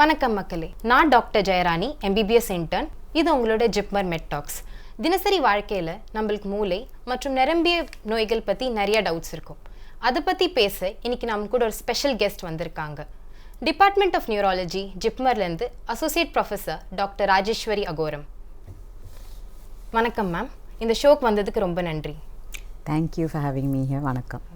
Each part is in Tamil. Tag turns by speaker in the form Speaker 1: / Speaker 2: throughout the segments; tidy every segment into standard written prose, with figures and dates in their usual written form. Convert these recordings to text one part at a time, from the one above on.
Speaker 1: வணக்கம் மக்களே, நான் டாக்டர் ஜெயராணி, MBBS இன்டர்ன். இது உங்களோட ஜிப்மர் மெட்டாக்ஸ். தினசரி வாழ்க்கையில் நம்மளுக்கு மூளை மற்றும் நரம்பிய நோய்கள் பற்றி நிறைய டவுட்ஸ் இருக்கும். அதை பற்றி பேச இன்னைக்கு நம்ம கூட ஒரு ஸ்பெஷல் கெஸ்ட் வந்திருக்காங்க. டிபார்ட்மெண்ட் ஆஃப் நியூராலஜி ஜிப்மர்லேருந்து associate professor doctor Rajeswari Agoram. வணக்கம் மேம், இந்த ஷோக்கு வந்ததுக்கு ரொம்ப நன்றி.
Speaker 2: Thank you for having me here. வணக்கம்.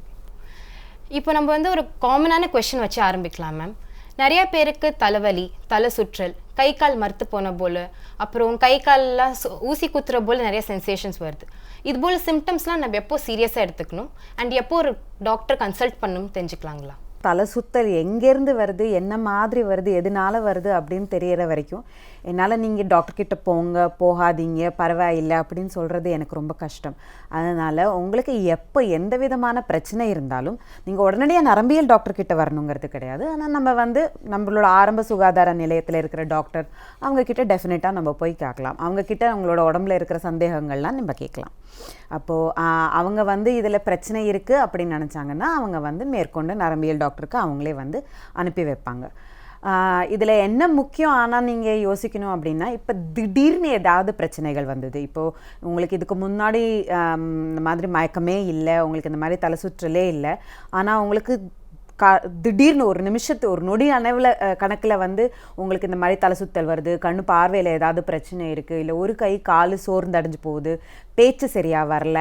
Speaker 1: இப்போ நம்ம ஒரு காமனான கொஷின் வச்சு ஆரம்பிக்கலாம் மேம். நிறைய பேருக்கு தலைவலி, தலை சுற்றல், கை கால் மறுத்து போன போல், அப்புறம் கை கால்லாம் ஊசி குத்துற போல் நிறைய சென்சேஷன்ஸ் வருது. இது போல் சிம்டம்ஸ்லாம் நம்ம எப்போ சீரியஸாக எடுத்துக்கணும் அண்ட் எப்போ ஒரு டாக்டர் கன்சல்ட் பண்ணணும் தெரிஞ்சுக்கலாங்களா?
Speaker 2: தலை சுத்தல் எங்கேருந்து வருது, என்ன மாதிரி வருது, எதனால வருது அப்படின்னு தெரியற வரைக்கும் என்னால் நீங்கள் டாக்டர்கிட்ட போங்க, போகாதீங்க, பரவாயில்லை அப்படின்னு சொல்கிறது எனக்கு ரொம்ப கஷ்டம். அதனால் உங்களுக்கு எப்போ எந்த விதமான பிரச்சனை இருந்தாலும் நீங்கள் உடனடியாக நரம்பியல் டாக்டர்கிட்ட வரணுங்கிறது கிடையாது. ஆனால் நம்மளோட ஆரம்ப சுகாதார நிலையத்தில் இருக்கிற டாக்டர் அவங்கக்கிட்ட டெஃபினட்டாக நம்ம போய் கேட்கலாம். அவங்கக்கிட்ட அவங்களோட உடம்புல இருக்கிற சந்தேகங்கள்லாம் நம்ம கேட்கலாம். அப்போது அவங்க இதில் பிரச்சனை இருக்குது அப்படின்னு நினச்சாங்கன்னா அவங்க மேற்கொண்டு நரம்பியல் டாக்டருக்கு அவங்களே அனுப்பி வைப்பாங்க. இதில் என்ன முக்கியம் ஆனால் நீங்கள் யோசிக்கணும் அப்படின்னா, இப்போ திடீர்னு ஏதாவது பிரச்சனைகள் வந்தது, இப்போது உங்களுக்கு இதுக்கு முன்னாடி இந்த மாதிரி மயக்கமே இல்லை, உங்களுக்கு இந்த மாதிரி தலை சுற்றலே இல்லை, ஆனால் உங்களுக்கு திடீர்னு ஒரு நொடி அளவில் கணக்கில் உங்களுக்கு இந்த மாதிரி தலை சுத்தல் வருது, கண்ணு பார்வையில் ஏதாவது பிரச்சனை இருக்குது, இல்லை ஒரு கை கால் சோர்ந்தடைஞ்சு போகுது, பேச்சு சரியாக வரல,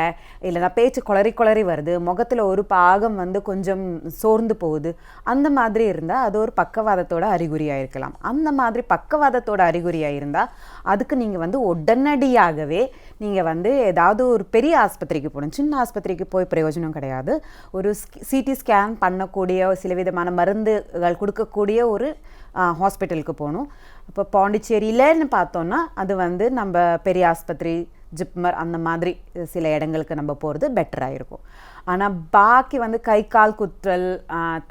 Speaker 2: இல்லைனா பேச்சு குளறி வருது, முகத்தில் ஒரு பாகம் கொஞ்சம் சோர்ந்து போகுது, அந்த மாதிரி இருந்தால் அது ஒரு பக்கவாதத்தோட அறிகுறியாக இருக்கலாம். அந்த மாதிரி பக்கவாதத்தோட அறிகுறியாக இருந்தால் அதுக்கு நீங்கள் உடனடியாகவே நீங்கள் ஏதாவது ஒரு பெரிய ஆஸ்பத்திரிக்கு போகணும். சின்ன ஆஸ்பத்திரிக்கு போய் பிரயோஜனம் கிடையாது. ஒரு சிடி ஸ்கேன் பண்ணக்கூடிய சில விதமான மருந்துகள் கொடுக்கக்கூடிய ஒரு ஹாஸ்பிட்டலுக்கு போகணும். இப்போ பாண்டிச்சேரியிலன்னு பார்த்தோன்னா அது நம்ம பெரிய ஆஸ்பத்திரி, ஜிப்மர் அந்த மாதிரி சில இடங்களுக்கு நம்ம போகிறது பெட்டராக இருக்கும். ஆனால் பாக்கி கை கால் குத்தல்,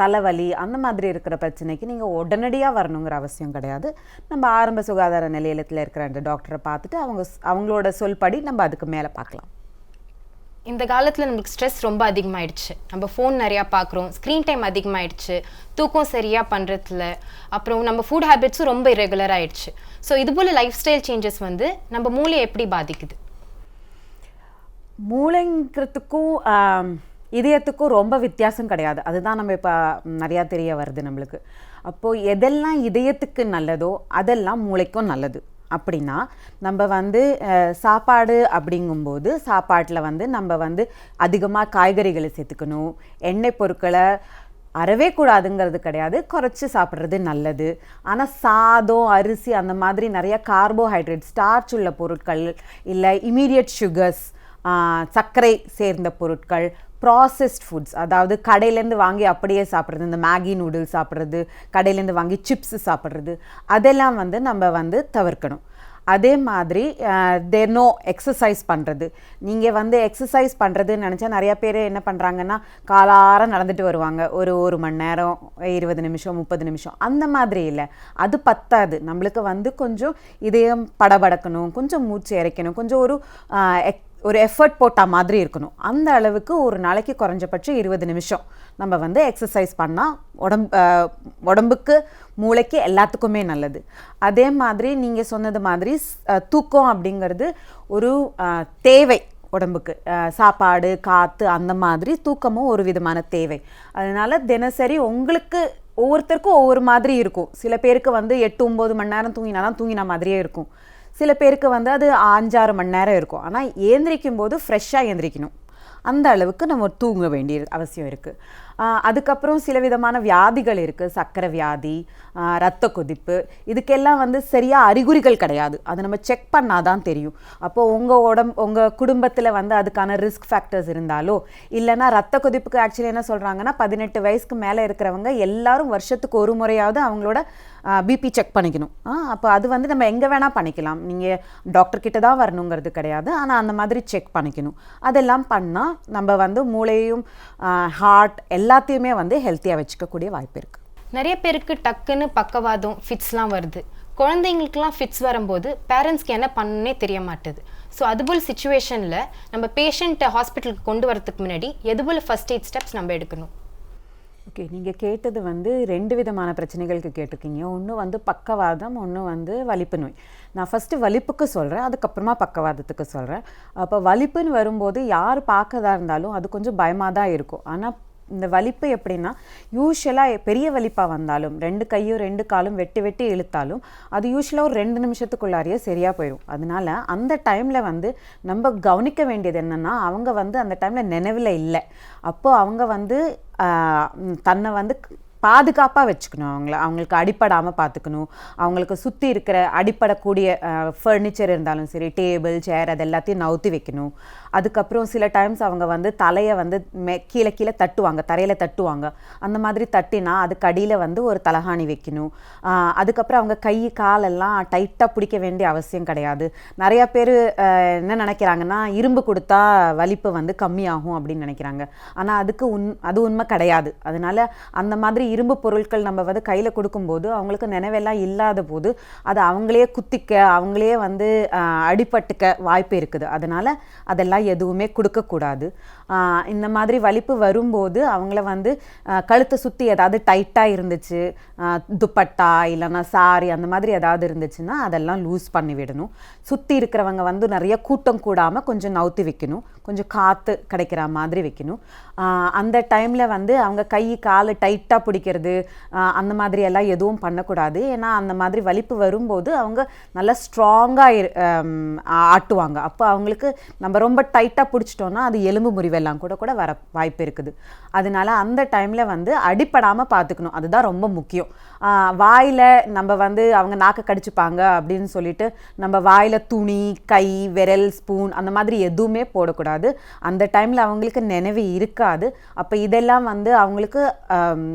Speaker 2: தலைவலி அந்த மாதிரி இருக்கிற பிரச்சனைக்கு நீங்கள் உடனடியாக வரணுங்கிற அவசியம் கிடையாது. நம்ம ஆரம்ப சுகாதார நிலையத்தில் இருக்கிற அந்த டாக்டரை பார்த்துட்டு அவங்களோட சொல்படி நம்ம அதுக்கு மேலே பார்க்கலாம்.
Speaker 1: இந்த காலத்தில் நம்மளுக்கு ஸ்ட்ரெஸ் ரொம்ப அதிகமாகிடுச்சு. நம்ம ஃபோன் நிறையா பார்க்குறோம், ஸ்க்ரீன் டைம் அதிகமாகிடுச்சு, தூக்கம் சரியாக பண்ணுறதுல, அப்புறம் நம்ம ஃபுட் ஹேபிட்ஸும் ரொம்ப இரெகுலர் ஆகிடுச்சு. ஸோ இது போல் லைஃப் ஸ்டைல் சேஞ்சஸ் நம்ம மூளையை எப்படி பாதிக்குது?
Speaker 2: மூளைங்கிறதுக்கும் இதயத்துக்கும் ரொம்ப வித்தியாசம் கிடையாது. அதுதான் நம்ம இப்போ நிறையா தெரிய வருது நம்மளுக்கு. அப்போது எதெல்லாம் இதயத்துக்கு நல்லதோ அதெல்லாம் மூளைக்கும் நல்லது. அப்படின்னா நம்ம சாப்பாடு அப்படிங்கும்போது சாப்பாட்டில் நம்ம அதிகமாக காய்கறிகளை சேர்த்துக்கணும். எண்ணெய் பொருட்களை அறவே கூடாதுங்கிறது கிடையாது, குறைச்சி சாப்பிட்றது நல்லது. ஆனால் சாதம், அரிசி அந்த மாதிரி நிறைய கார்போஹைட்ரேட், ஸ்டார்ச் உள்ள பொருட்கள், இல்லை இமீடியட் சுகர்ஸ், சர்க்கரை சேர்ந்த பொருட்கள், ப்ராசஸ்ட் ஃபுட்ஸ், அதாவது கடையிலேருந்து வாங்கி அப்படியே சாப்பிட்றது, இந்த மேகி நூடுல்ஸ் சாப்பிட்றது, கடையிலேருந்து வாங்கி சிப்ஸு சாப்பிட்றது, அதெல்லாம் நம்ம தவிர்க்கணும். அதே மாதிரி தினம் எக்ஸசைஸ் பண்ணுறது. நீங்கள் எக்ஸசைஸ் பண்ணுறதுன்னு நினச்சா நிறையா பேர் என்ன பண்ணுறாங்கன்னா, காலார நடந்துட்டு வருவாங்க, ஒரு மணி நேரம், 20 நிமிஷம், 30 நிமிஷம், அந்த மாதிரி இல்லை. அது பத்தாது. நம்மளுக்கு கொஞ்சம் இதயம் படபடக்கணும், கொஞ்சம் மூச்சு இறைக்கணும், கொஞ்சம் ஒரு எஃபர்ட் போட்டால் மாதிரி இருக்கணும். அந்த அளவுக்கு ஒரு நாளைக்கு குறைஞ்சபட்சம் 20 நிமிஷம் நம்ம எக்ஸசைஸ் பண்ணால் உடம்புக்கு, மூளைக்கு எல்லாத்துக்குமே நல்லது. அதே மாதிரி நீங்கள் சொன்னது மாதிரி தூக்கம் அப்படிங்கிறது ஒரு தேவை உடம்புக்கு. சாப்பாடு, காற்று அந்த மாதிரி தூக்கமும் ஒரு விதமான தேவை. அதனால் தினசரி உங்களுக்கு ஒவ்வொருத்தருக்கும் ஒவ்வொரு மாதிரி இருக்கும். சில பேருக்கு 8-9 மணி நேரம் தூங்கினாதான் தூங்கின மாதிரியே இருக்கும். சில பேருக்கு அது 5-6 மணி நேரம் இருக்கும். ஆனால் ஏந்திரிக்கும் போது ஃப்ரெஷ்ஷாக ஏந்திரிக்கணும். அந்த அளவுக்கு நம்ம தூங்க வேண்டிய அவசியம் இருக்குது. அதுக்கப்புறம் சில விதமான வியாதிகள் இருக்குது. சர்க்கரை வியாதி, இரத்த கொதிப்பு, இதுக்கெல்லாம் சரியாக அறிகுறிகள் கிடையாது. அதை நம்ம செக் பண்ணால் தான் தெரியும். அப்போது உங்கள் குடும்பத்தில் அதுக்கான ரிஸ்க் ஃபேக்டர்ஸ் இருந்தாலோ, இல்லைனா ரத்த கொதிப்புக்கு ஆக்சுவலி என்ன சொல்கிறாங்கன்னா, 18 வயசுக்கு மேலே இருக்கிறவங்க எல்லாரும் வருஷத்துக்கு ஒரு முறையாவது அவங்களோட பிபி செக் பண்ணிக்கணும். அப்போ அது நம்ம எங்கே வேணால் பண்ணிக்கலாம். நீங்கள் டாக்டர்கிட்ட தான் வரணுங்கிறது கிடையாது. ஆனால் அந்த மாதிரி செக் பண்ணிக்கணும். அதெல்லாம் பண்ணால் நம்ம மூளையும் ஹார்ட் எல்லாத்தையுமே ஹெல்த்தியாக வச்சுக்கக்கூடிய வாய்ப்பு இருக்குது.
Speaker 1: நிறைய பேருக்கு டக்குன்னு பக்கவாதம், ஃபிட்ஸ்லாம் வருது. குழந்தைங்களுக்குலாம் ஃபிட்ஸ் வரும்போது பேரண்ட்ஸ்க்கு என்ன பண்ணணுன்னே தெரிய மாட்டுது. ஸோ அதுபோல் சுச்சுவேஷனில் நம்ம பேஷண்ட்டை ஹாஸ்பிட்டலுக்கு கொண்டு வரதுக்கு முன்னாடி எதுபோல் ஃபர்ஸ்ட் எய்ட் ஸ்டெப்ஸ் நம்ம எடுக்கணும்?
Speaker 2: ஓகே, நீங்கள் கேட்டது வந்து 2 விதமான பிரச்சனைகளுக்கு கேட்டிருக்கீங்க. ஒன்று வந்து பக்கவாதம், ஒன்று வந்து வலிப்பு நோய். நான் ஃபஸ்ட்டு வலிப்புக்கு சொல்கிறேன், அதுக்கப்புறமா பக்கவாதத்துக்கு சொல்கிறேன். அப்போ வலிப்புன்னு வரும்போது யார் பார்க்கறதா இருந்தாலும் அது கொஞ்சம் பயமாக தான் இருக்கும். ஆனால் இந்த வலிப்பு எப்படின்னா, யூஸ்வலாக பெரிய வலிப்பாக வந்தாலும் 2 கையும் 2 காலும் வெட்டி வெட்டி இழுத்தாலும் அது யூஸ்வலாக ஒரு 2 நிமிஷத்துக்குள்ளாரியே சரியாக போயிடும். அதனால அந்த டைமில் வந்து நம்ம கவனிக்க வேண்டியது என்னென்னா, அவங்க வந்து அந்த டைமில் நினைவில் இல்லை. அப்போது அவங்க வந்து தன்னை வந்து பாதுகாப்பாக வச்சுக்கணும். அவங்களுக்கு அடிப்படாமல் பார்த்துக்கணும். அவங்களுக்கு சுற்றி இருக்கிற அடிப்படக்கூடிய ஃபர்னிச்சர் இருந்தாலும் சரி, டேபிள் சேர் அது எல்லாத்தையும் நவுத்தி வைக்கணும். அதுக்கப்புறம் சில டைம்ஸ் அவங்க வந்து தலையை வந்து கீழே கீழே தட்டுவாங்க, தரையில் தட்டுவாங்க. அந்த மாதிரி தட்டினா அதுக்கு அடியில் வந்து ஒரு தலகாணி வைக்கணும். அதுக்கப்புறம் அவங்க கை காலெல்லாம் டைட்டாக பிடிக்க வேண்டிய அவசியம் கிடையாது. நிறையா பேர் என்ன நினைக்கிறாங்கன்னா, இரும்பு கொடுத்தா வலிப்பு வந்து கம்மியாகும் அப்படின்னு நினைக்கிறாங்க. ஆனால் அது உண்மை கிடையாது. அதனால அந்த மாதிரி இரும்பு பொருட்கள் நம்ம வந்து கையில் கொடுக்கும்போது அவங்களுக்கு நினைவெல்லாம் இல்லாத போது அது அவங்களே குத்திக்க, அவங்களே வந்து அடிபட்டுக்க வாய்ப்பு இருக்குது. அதனால் அதெல்லாம் எதுவுமே கொடுக்கக்கூடாது. இந்த மாதிரி வலிப்பு வரும்போது அவங்கள வந்து கழுத்தை சுற்றி ஏதாவது டைட்டாக இருந்துச்சு, துப்பட்டா இல்லைன்னா சாரி அந்த மாதிரி ஏதாவது இருந்துச்சுன்னா அதெல்லாம் லூஸ் பண்ணி விடணும். சுற்றி இருக்கிறவங்க வந்து நிறைய கூட்டம் கூடாமல் கொஞ்சம் நவுத்தி வைக்கணும், கொஞ்சம் காற்று கிடைக்கிற மாதிரி வைக்கணும். அந்த டைமில் வந்து அவங்க கை காலை டைட்டாக பிடிக்கிறது அந்த மாதிரி எல்லாம் எதுவும் பண்ணக்கூடாது. ஏன்னா அந்த மாதிரி வலிப்பு வரும்போது அவங்க நல்லா ஸ்ட்ராங்காக ஆட்டுவாங்க. அப்போ அவங்களுக்கு நம்ம ரொம்ப டைட்டாக பிடிச்சிட்டோன்னா அது எலும்பு முறிவெல்லாம் கூட வர வாய்ப்பு இருக்குது. அதனால அந்த டைமில் வந்து அடிப்படாமல் பார்த்துக்கணும். அதுதான் ரொம்ப முக்கியம். வாயில் நம்ம வந்து அவங்க நாக்கை கடிச்சுப்பாங்க அப்படின்னு சொல்லிட்டு நம்ம வாயில் துணி, கை, விரல், ஸ்பூன் அந்த மாதிரி எதுவுமே போடக்கூடாது. அந்த டைமில் அவங்களுக்கு நினைவு இருக்காது. அப்போ இதெல்லாம் வந்து அவங்களுக்கு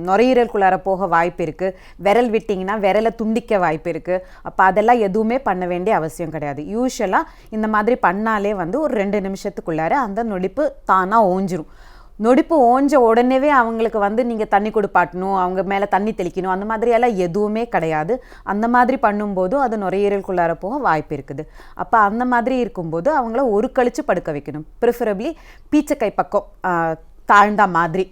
Speaker 2: நுரையீரலுக்குள்ளார போக வாய்ப்பு இருக்குது. விரல் விட்டிங்கன்னா விரலை துண்டிக்க வாய்ப்பு இருக்குது. அப்போ அதெல்லாம் எதுவுமே பண்ண வேண்டிய அவசியம் கிடையாது. யூஸ்வலாக இந்த மாதிரி பண்ணாலே வந்து ஒரு 2 நிமிஷத்துக்குள்ளார அந்த நொடிப்பு தானாக ஓஞ்சிரும். நொடிப்பு ஓஞ்ச உடனேவே அவங்களுக்கு வந்து நீங்கள் தண்ணி கொடுப்பாட்டணும், அவங்க மேலே தண்ணி தெளிக்கணும், அந்த மாதிரியெல்லாம் எதுவுமே கிடையாது. அந்த மாதிரி பண்ணும்போதும் அது நுரையீரலுக்குள்ளார போக வாய்ப்பு இருக்குது. அப்போ அந்த மாதிரி இருக்கும்போது அவங்கள ஒரு கழிச்சு படுக்க வைக்கணும். ப்ரிஃபரபிளி பீச்சக்கை பக்கம் தாழ்ந்த மாதிரி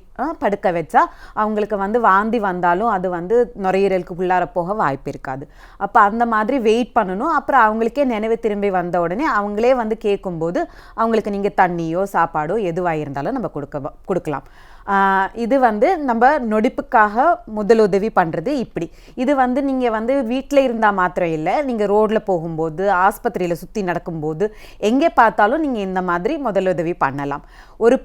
Speaker 2: படுக்க வச்சா அவங்களுக்கு வந்து வாந்தி வந்தாலும் அது வந்து நுரையீரலுக்கு உள்ளார போக வாய்ப்பு இருக்காது. அப்போ அந்த மாதிரி வெயிட் பண்ணணும். அப்புறம் அவங்களுக்கே நினைவு திரும்பி வந்த உடனே அவங்களே வந்து கேட்கும்போது அவங்களுக்கு நீங்கள் தண்ணியோ சாப்பாடோ எதுவாக இருந்தாலும் நம்ம கொடுக்கலாம். இது வந்து நம்ம நொடிப்புக்காக முதலுதவி பண்ணுறது இப்படி. இது வந்து நீங்கள் வந்து வீட்டில் இருந்தால் மாத்திரம் இல்லை, நீங்கள் ரோட்டில் போகும்போது, ஆஸ்பத்திரியில் சுற்றி நடக்கும்போது, எங்கே பார்த்தாலும் நீங்கள் இந்த மாதிரி முதலுதவி பண்ணலாம். ஒரு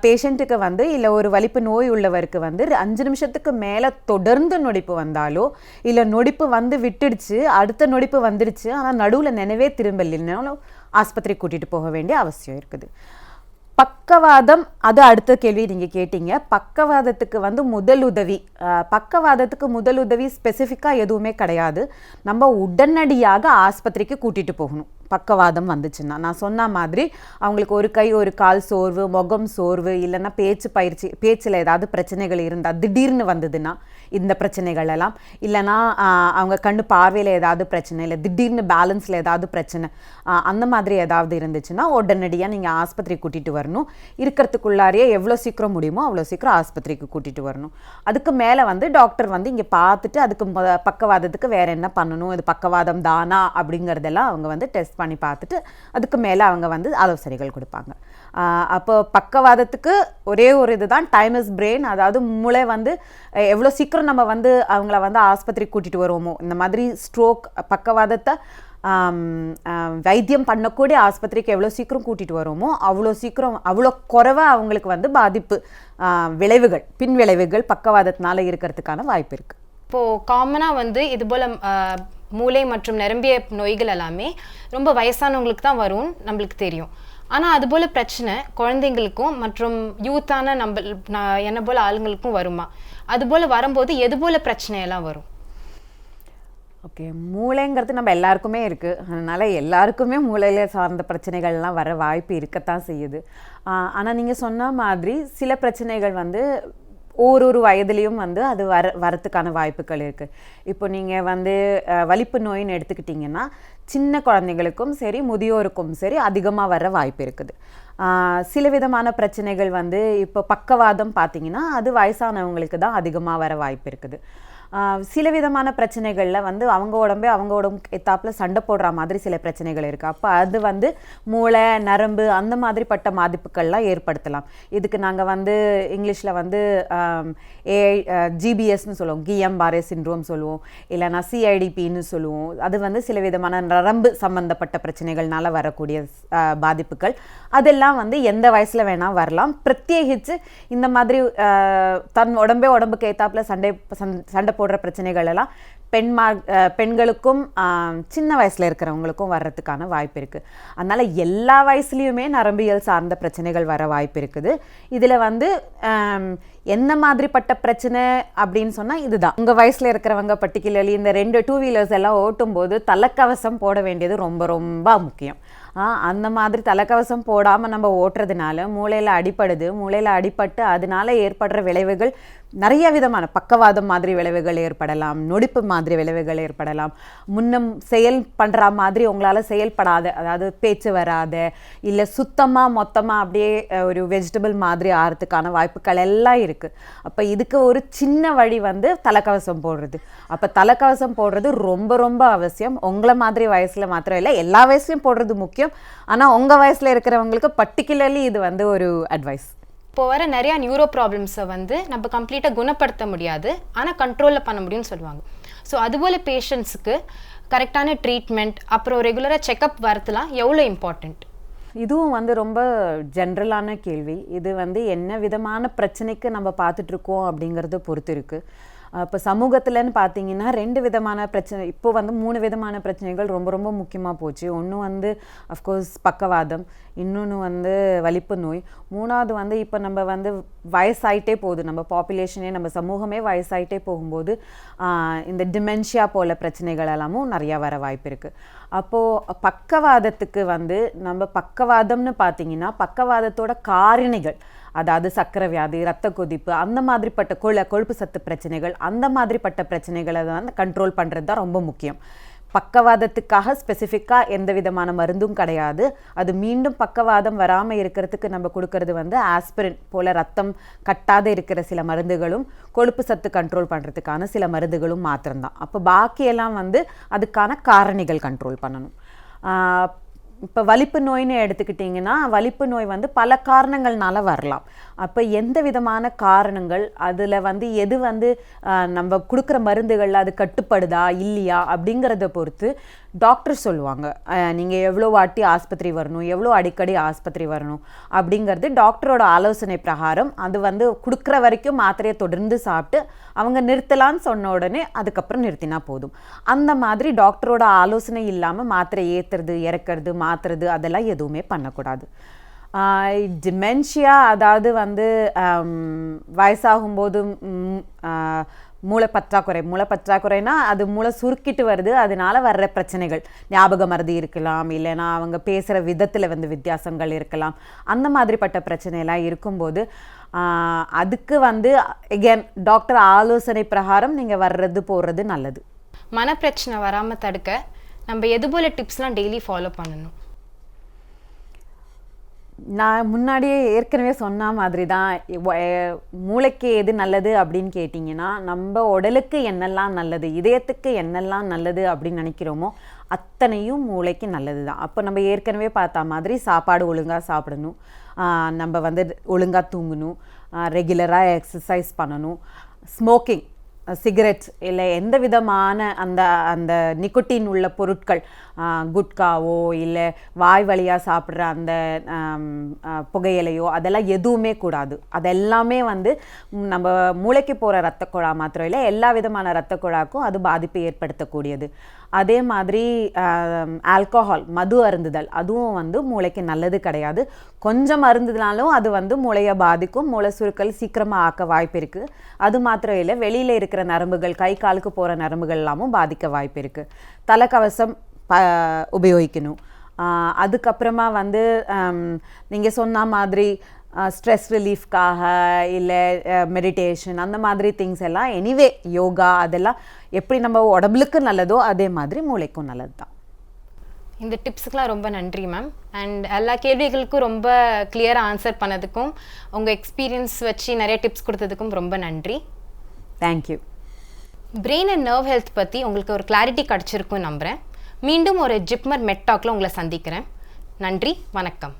Speaker 2: பேஷண்ட்டுக்கு வந்து இல்லை ஒரு வலிப்பு நோய் உள்ளவருக்கு வந்து 5 நிமிஷத்துக்கு மேலே தொடர்ந்து நொடிப்பு வந்தாலோ இல்லை நொடிப்பு வந்து விட்டுடுச்சு, அடுத்த நொடிப்பு வந்துடுச்சு, ஆனால் நடுவில் நினைவே திரும்பலைனாலும் ஆஸ்பத்திரி கூட்டிகிட்டு போக வேண்டிய அவசியம் இருக்குது. பக்கவாதம், அது அடுத்த கேள்வி நீங்கள் கேட்டீங்க. பக்கவாதத்துக்கு வந்து பக்கவாதத்துக்கு முதலுதவி ஸ்பெசிஃபிக்காக எதுவுமே கிடையாது. நம்ம உடனடியாக ஆஸ்பத்திரிக்கு கூட்டிகிட்டு போகணும். பக்கவாதம் வந்துச்சுன்னா நான் சொன்ன மாதிரி அவங்களுக்கு ஒரு கை ஒரு கால் சோர்வு, முகம் சோர்வு, இல்லைன்னா பேச்சில் ஏதாவது பிரச்சனைகள் இருந்தால் திடீர்னு வந்ததுன்னா இந்த பிரச்சனைகள் எல்லாம், இல்லைன்னா அவங்க கண்ணு பார்வையில் ஏதாவது பிரச்சனை, இல்லை திடீர்னு பேலன்ஸில் ஏதாவது பிரச்சனை, அந்த மாதிரி ஏதாவது இருந்துச்சுன்னா உடனடியாக நீங்கள் ஆஸ்பத்திரி கூட்டிகிட்டு வரணும். இருக்கிறதுக்குள்ளாரையே எவ்வளோ சீக்கிரம் முடியுமோ அவ்வளோ சீக்கிரம் ஆஸ்பத்திரிக்கு கூட்டிகிட்டு வரணும். அதுக்கு மேலே வந்து டாக்டர் வந்து இங்கே பார்த்துட்டு அதுக்கு பக்கவாதத்துக்கு வேறு என்ன பண்ணணும், இது பக்கவாதம் தானா அப்படிங்கிறதெல்லாம் அவங்க வந்து டெஸ்ட் பண்ணி பார்த்துட்டு அதுக்கு மேலே அவங்க வந்து ஆலோசனைகள் கொடுப்பாங்க. அப்போ பக்கவாதத்துக்கு ஒரே ஒரு இதுதான், டைம் இஸ் பிரெயின். அதாவது மூளை வந்து எவ்வளோ சீக்கிரம் நம்ம வந்து அவங்கள வந்து ஆஸ்பத்திரிக்கு கூட்டிகிட்டு வருவோமோ, இந்த மாதிரி ஸ்ட்ரோக் பக்கவாதத்தை வைத்தியம் பண்ணக்கூடிய ஆஸ்பத்திரிக்கு எவ்வளோ சீக்கிரம் கூட்டிகிட்டு வரோமோ அவ்வளோ குறைவாக அவங்களுக்கு வந்து பாதிப்பு விளைவுகள், பின் விளைவுகள் பக்கவாதத்தினால இருக்கிறதுக்கான வாய்ப்பு இருக்குது.
Speaker 1: இப்போது காமனாக வந்து இது போல் மூளை மற்றும் நரம்பிய நோய்கள் எல்லாமே ரொம்ப வயசானவங்களுக்கு தான் வரும்னு நம்மளுக்கு தெரியும். ஆனால் அதுபோல் பிரச்சனை குழந்தைங்களுக்கும் மற்றும் யூத்தான என்ன போல் ஆளுங்களுக்கும் வருமா? அதுபோல் வரும்போது எது போல் பிரச்சனையெல்லாம் வரும்?
Speaker 2: ஓகே, மூளைங்கிறது நம்ம எல்லாருக்குமே இருக்குது. அதனால் எல்லாருக்குமே மூளையில் சார்ந்த பிரச்சனைகள்லாம் வர வாய்ப்பு இருக்கத்தான் செய்யுது. ஆனால் நீங்கள் சொன்ன மாதிரி சில பிரச்சனைகள் வந்து ஒரு வயதுலேயும் வந்து அது வரத்துக்கான வாய்ப்புகள் இருக்குது. இப்போ நீங்கள் வந்து வலிப்பு நோயின்னு எடுத்துக்கிட்டிங்கன்னா சின்ன குழந்தைங்களுக்கும் சரி முதியோருக்கும் சரி அதிகமாக வர வாய்ப்பு இருக்குது. சில விதமான பிரச்சனைகள் வந்து இப்போ பக்கவாதம் பார்த்திங்கன்னா அது வயசானவங்களுக்கு தான் அதிகமாக வர வாய்ப்பு இருக்குது. சில விதமான பிரச்சனைகளில் வந்து அவங்க உடம்பு எத்தாப்பில் சண்டை போடுற மாதிரி சில பிரச்சனைகள் இருக்குது. அப்போ அது வந்து மூளை நரம்பு அந்த மாதிரிப்பட்ட பாதிப்புகள்லாம் ஏற்படுத்தலாம். இதுக்கு நாங்கள் வந்து இங்கிலீஷில் வந்து ஜிபிஎஸ்ன்னு சொல்லுவோம், கிஎம்-பாரே சிண்ட்ரோம் சொல்லுவோம், இல்லைனா சிஐடிபின்னு சொல்லுவோம். அது வந்து சில விதமான நரம்பு சம்பந்தப்பட்ட பிரச்சனைகள்னால வரக்கூடிய பாதிப்புகள். அதெல்லாம் வந்து எந்த வயசில் வேணால் வரலாம். பிரத்யேகித்து இந்த மாதிரி தன் உடம்புக்கு ஏத்தாப்பில் சண்டை போடுற பிரச்சனைகள் எல்லாம் பெண்களுக்கும் சின்ன வயசில் இருக்கிறவங்களுக்கும் வர்றதுக்கான வாய்ப்பு இருக்குது. அதனால் எல்லா வயசுலேயுமே நரம்பியல் சார்ந்த பிரச்சனைகள் வர வாய்ப்பு இருக்குது. இதில் வந்து என்ன மாதிரிப்பட்ட பிரச்சனை அப்படின்னு சொன்னால் இதுதான். உங்கள் வயசில் இருக்கிறவங்க பர்டிகுலர்லி இந்த 2 2 வீலர்ஸ் எல்லாம் ஓட்டும்போது தலைக்கவசம் போட வேண்டியது ரொம்ப ரொம்ப முக்கியம். அந்த மாதிரி தலைக்கவசம் போடாமல் நம்ம ஓட்டுறதுனால மூளையில் அடிபட்டு அதனால ஏற்படுற விளைவுகள் நிறைய விதமான பக்கவாதம் மாதிரி விளைவுகள் ஏற்படலாம், நொடிப்பு மாதிரி விளைவுகள் ஏற்படலாம், முன்னம் செயல் பண்ணுற மாதிரி உங்களால் செயல்படாத, அதாவது பேச்சு வராத, இல்லை சுத்தமாக மொத்தமாக அப்படியே ஒரு வெஜிடபிள் மாதிரி ஆகிறதுக்கான வாய்ப்புகள் எல்லாம் இருக்குது. அப்போ இதுக்கு ஒரு சின்ன வழி வந்து தலைக்கவசம் போடுறது. அப்போ தலைக்கவசம் போடுறது ரொம்ப ரொம்ப அவசியம். உங்களை மாதிரி வயசில் மாத்திரம் இல்லை, எல்லா வயசுலையும் போடுறது முக்கியம். ஆனால் உங்கள் வயசில் இருக்கிறவங்களுக்கு பர்டிகுலர்லி இது வந்து ஒரு அட்வைஸ்.
Speaker 1: இப்போ வர நிறையா நியூரோ ப்ராப்ளம்ஸை வந்து நம்ம கம்ப்ளீட்டாக குணப்படுத்த முடியாது, ஆனால் கண்ட்ரோலில் பண்ண முடியும்னு சொல்லுவாங்க. ஸோ அதுபோல் பேஷண்ட்ஸுக்கு கரெக்டான ட்ரீட்மெண்ட் அப்புறம் ரெகுலராக செக்கப் வரதுலாம் எவ்வளோ இம்பார்ட்டண்ட்?
Speaker 2: இதுவும் வந்து ரொம்ப ஜென்ரலான கேள்வி. இது வந்து என்ன விதமான பிரச்சனைக்கு நம்ம பார்த்துட்ருக்கோம் அப்படிங்கிறத பொறுத்து இருக்குது. இப்போ சமூகத்தில்னு பார்த்தீங்கன்னா 2 விதமான பிரச்சனை, இப்போ வந்து 3 விதமான பிரச்சனைகள் ரொம்ப ரொம்ப முக்கியமாக போச்சு. ஒன்று வந்து அஃப்கோர்ஸ் பக்கவாதம், இன்னொன்று வந்து வலிப்பு நோய், மூணாவது வந்து இப்போ நம்ம வந்து வயசாயிட்டே போகுது, நம்ம பாப்புலேஷனே நம்ம சமூகமே வயசாயிட்டே போகும்போது இந்த டிமென்ஷியா போல பிரச்சனைகள் எல்லாமும் நிறையா வர வாய்ப்பு இருக்குது. அப்போது பக்கவாதத்துக்கு வந்து நம்ம பக்கவாதம்னு பார்த்தீங்கன்னா பக்கவாதத்தோட காரணிகள், அதாவது சர்க்கரை வியாதி, இரத்த கொதிப்பு, அந்த மாதிரிப்பட்ட கொழுப்பு சத்து பிரச்சனைகள், அந்த மாதிரிப்பட்ட பிரச்சனைகளை வந்து கண்ட்ரோல் பண்ணுறது தான் ரொம்ப முக்கியம். பக்கவாதத்துக்காக ஸ்பெசிஃபிக்காக எந்த விதமான மருந்தும் கிடையாது. அது மீண்டும் பக்கவாதம் வராமல் இருக்கிறதுக்கு நம்ம கொடுக்கறது வந்து ஆஸ்பிரின் போல் ரத்தம் கட்டாத இருக்கிற சில மருந்துகளும் கொழுப்பு சத்து கண்ட்ரோல் பண்ணுறதுக்கான சில மருந்துகளும் மாத்திரம்தான். அப்போ பாக்கியெல்லாம் வந்து அதுக்கான காரணிகள் கண்ட்ரோல் பண்ணணும். இப்போ வலிப்பு நோயின்னு எடுத்துக்கிட்டிங்கன்னா வலிப்பு நோய் வந்து பல காரணங்கள்னால வரலாம். அப்போ எந்த விதமான காரணங்கள், அதில் வந்து எது வந்து நம்ம கொடுக்குற மருந்துகளில் அது கட்டுப்படுதா இல்லையா அப்படிங்கிறத பொறுத்து டாக்டர் சொல்லுவாங்க. நீங்கள் எவ்வளோ வாட்டி ஆஸ்பத்திரி வரணும், எவ்வளோ அடிக்கடி ஆஸ்பத்திரி வரணும் அப்படிங்கிறது டாக்டரோட ஆலோசனை பிரகாரம். அது வந்து கொடுக்குற வரைக்கும் மாத்திரையை தொடர்ந்து சாப்பிட்டு அவங்க நிறுத்தலான்னு சொன்ன உடனே அதுக்கப்புறம் நிறுத்தினா போதும். அந்த மாதிரி டாக்டரோட ஆலோசனை இல்லாமல் மாத்திரை ஏற்றுறது இறக்கிறது மாற்றுறது அதெல்லாம் எதுவுமே பண்ணக்கூடாது. டிமென்ஷியா, அதாவது வந்து வயசாகும்போது மூளை பற்றாக்குறைனா அது மூளை சுருக்கிட்டு வருது, அதனால வர்ற பிரச்சனைகள், ஞாபக மறதி இருக்கலாம், இல்லைனா அவங்க பேசுகிற விதத்தில் வந்து வித்தியாசங்கள் இருக்கலாம். அந்த மாதிரிப்பட்ட பிரச்சனைலாம் இருக்கும்போது அதுக்கு வந்து எகேன் டாக்டர் ஆலோசனை பிரகாரம் நீங்கள் வர்றது போகிறது நல்லது.
Speaker 1: மனப்பிரச்சனை வராமல் தடுக்க நம்ம எது போல் டிப்ஸ்லாம் டெய்லி ஃபாலோ பண்ணணும்?
Speaker 2: நான் முன்னாடியே ஏற்கனவே சொன்ன மாதிரி தான், மூளைக்கு எது நல்லது அப்படின்னு கேட்டிங்கன்னா நம்ம உடலுக்கு என்னெல்லாம் நல்லது, இதயத்துக்கு என்னெல்லாம் நல்லது அப்படின்னு நினைக்கிறோமோ அத்தனையும் மூளைக்கு நல்லது தான். அப்போ நம்ம ஏற்கனவே பார்த்த மாதிரி சாப்பாடு ஒழுங்காக சாப்பிடணும், நம்ம வந்து ஒழுங்காக தூங்கணும், ரெகுலராக எக்ஸசைஸ் பண்ணணும், ஸ்மோக்கிங் சிகரெட்ஸ் இல்லை எந்த விதமான அந்த அந்த நிக்கோட்டின் உள்ள பொருட்கள், குட்காவோ இல்லை வாய் வழியாக சாப்பிட்ற அந்த புகையிலையோ அதெல்லாம் எதுவுமே கூடாது. அதெல்லாமே வந்து நம்ம மூளைக்கு போகிற இரத்த குழா மாத்திரம் இல்லை, எல்லா விதமான இரத்த குழாக்கும் அது பாதிப்பை ஏற்படுத்தக்கூடியது. அதே மாதிரி ஆல்கஹால், மது அருந்துதல், அதுவும் வந்து மூளைக்கு நல்லது கிடையாது. கொஞ்சம் அருந்துனாலும் அது வந்து மூளையை பாதிக்கும், மூளை சுருக்கல் சீக்கிரமாக ஆக்க வாய்ப்பு இருக்குது. அது மாத்திரம் இல்லை, வெளியில் இருக்கிற நரம்புகள், கை காலுக்கு போகிற நரம்புகள் எல்லாமும் பாதிக்க வாய்ப்பு இருக்குது. தலைக்கவசம் உபயோகிக்கணும். அதுக்கப்புறமா வந்து நீங்கள் சொன்ன மாதிரி ஸ்ட்ரெஸ் ரிலீஃப்காக இல்லை மெடிடேஷன் அந்த மாதிரி திங்ஸ் எல்லாம் எனிவே யோகா அதெல்லாம் எப்படி நம்ம உடம்புக்கு நல்லதோ அதே மாதிரி மூளைக்கும் நல்லது தான்.
Speaker 1: இந்த டிப்ஸுக்கெலாம் ரொம்ப நன்றி மேம். அண்ட் எல்லா கேள்விகளுக்கும் ரொம்ப கிளியராக ஆன்சர் பண்ணதுக்கும் உங்கள் எக்ஸ்பீரியன்ஸ் வச்சு நிறைய டிப்ஸ் கொடுத்ததுக்கும் ரொம்ப நன்றி.
Speaker 2: Thank you.
Speaker 1: Brain and nerve health பற்றி உங்களுக்கு ஒரு கிளாரிட்டி கிடச்சிருக்குன்னு நம்புகிறேன். மீண்டும் ஒரு ஜிப்மர் மெட் டாக்ல உங்களை சந்திக்கிறேன். நன்றி, வணக்கம்.